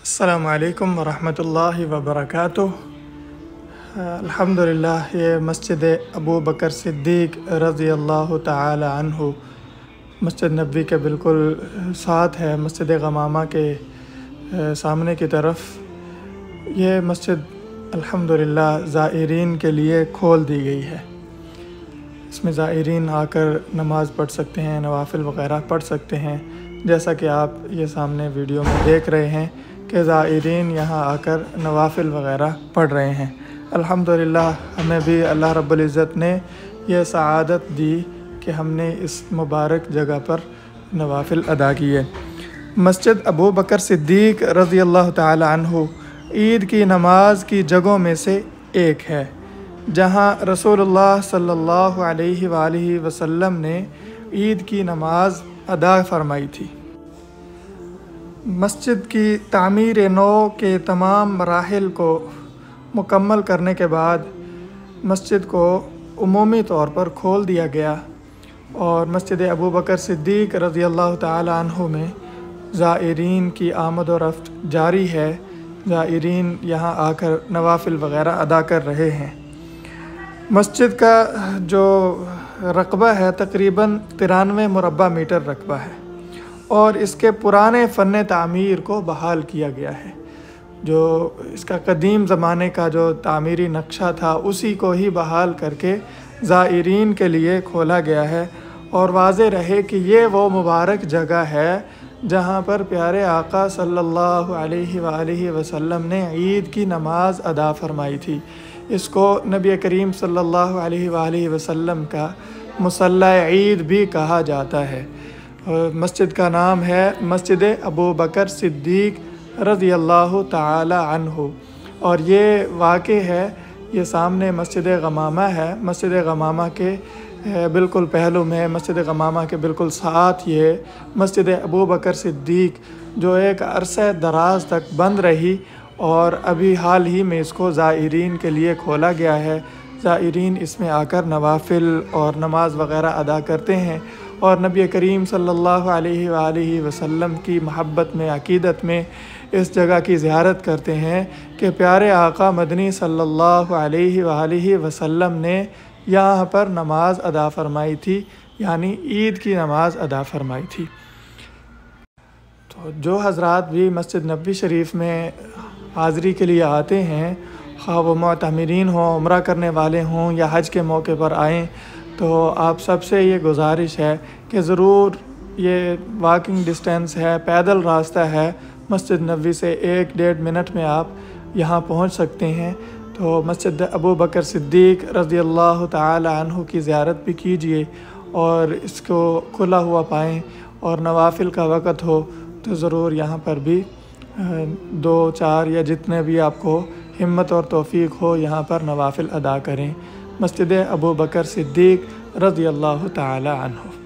अस्सलामु अलैकुम वरहमतुल्लाहि वबरकातुह। अल्हम्दुलिल्लाह, ये मस्जिद अबू बकर सिद्दीक़ रज़ी अल्लाह ताला अन्हु मस्जिद नबवी के बिल्कुल साथ है, मस्जिद गमामा के सामने की तरफ। ये मस्जिद अल्हम्दुलिल्लाह ज़ाइरीन के लिए खोल दी गई है। इसमें ज़ाइरीन आकर नमाज़ पढ़ सकते हैं, नवाफिल वग़ैरह पढ़ सकते हैं। जैसा कि आप ये सामने वीडियो में देख रहे हैं कि ज़ाइरीन यहाँ आकर नवाफिल वग़ैरह पढ़ रहे हैं। अल्हम्दुलिल्लाह, हमें भी अल्लाह रब्बुल इज़्ज़त ने यह सआदत दी कि हमने इस मुबारक जगह पर नवाफिल अदा किए। मस्जिद अबू बकर सिद्दीक़ रज़ी अल्लाह ताला अन्हु ईद की नमाज की जगहों में से एक है, जहाँ रसूलुल्लाह सल्लल्लाहु अलैहि वसल्लम ने ईद की नमाज अदा फरमाई थी। मस्जिद की तामीर नौ के तमाम मराहिल को मुकम्मल करने के बाद मस्जिद को उमूमी तौर पर खोल दिया गया और मस्जिद अबू बकर सिद्दीक़ रज़ी अल्लाह ताला अन्हु में ज़ाइरीन की आमद और रफ्त जारी है। ज़ाइरीन यहाँ आकर नवाफिल वग़ैरह अदा कर रहे हैं। मस्जिद का जो रकबा है तकरीबन 93 मुरब्बा मीटर रकबा है और इसके पुराने फ़न तामीर को बहाल किया गया है। जो इसका कदीम ज़माने का जो तामीरी नक्शा था उसी को ही बहाल करके ज़ाइरीन के लिए खोला गया है। और वाज़े रहे कि ये वो मुबारक जगह है जहाँ पर प्यारे आका सल्लल्लाहु अलैहि वसल्लम ने ईद की नमाज अदा फरमाई थी। इसको नबी करीम सल्लल्लाहु अलैहि वसल्लम का मुसल्ला ईद भी कहा जाता है। मस्जिद का नाम है मस्जिद अबू बकर सिद्दीक़ रज़ी अल्लाह ताला अन्हु और ये वाक़े है, ये सामने मस्जिद गमामा है। मस्जिद गमामा के बिल्कुल पहलू में, मस्जिद गमामा के बिल्कुल साथ ये मस्जिद अबू बकर सिद्दीक़ जो एक अरसे दराज तक बंद रही और अभी हाल ही में इसको ज़ाइरीन के लिए खोला गया है। ज़ाइरीन इसमें आकर नवाफिल और नमाज वग़ैरह अदा करते हैं और नबी करीम सल्लल्लाहु अलैहि वसल्लम की महब्बत में, अक़ीदत में इस जगह की ज़ियारत करते हैं कि प्यारे आका मदनी सल्लल्लाहु अलैहि वसल्लम ने यहाँ पर नमाज अदा फरमाई थी, यानी ईद की नमाज अदा फरमाई थी। तो जो हज़रात भी मस्जिद नबवी शरीफ में हाज़री के लिए आते हैं, ख़्वाह वो मुअतमिरीन हों, उम्रा करने वाले हों या हज के मौके पर आएँ, तो आप सबसे ये गुजारिश है कि ज़रूर, ये वॉकिंग डिस्टेंस है, पैदल रास्ता है, मस्जिद नबवी से 1-1.5 मिनट में आप यहाँ पहुँच सकते हैं। तो मस्जिद अबू बकर सिद्दीक़ रज़ी अल्लाह ताला अन्हु की ज़ियारत भी कीजिए और इसको खुला हुआ पाएँ और नवाफिल का वक़्त हो तो ज़रूर यहाँ पर भी 2-4 या जितने भी आपको हिम्मत और तौफ़ीक़ हो यहाँ पर नवाफिल अदा करें। मस्जिद अबू बकर सिद्दीक़ रज़ी अल्लाह ताला अन्हु।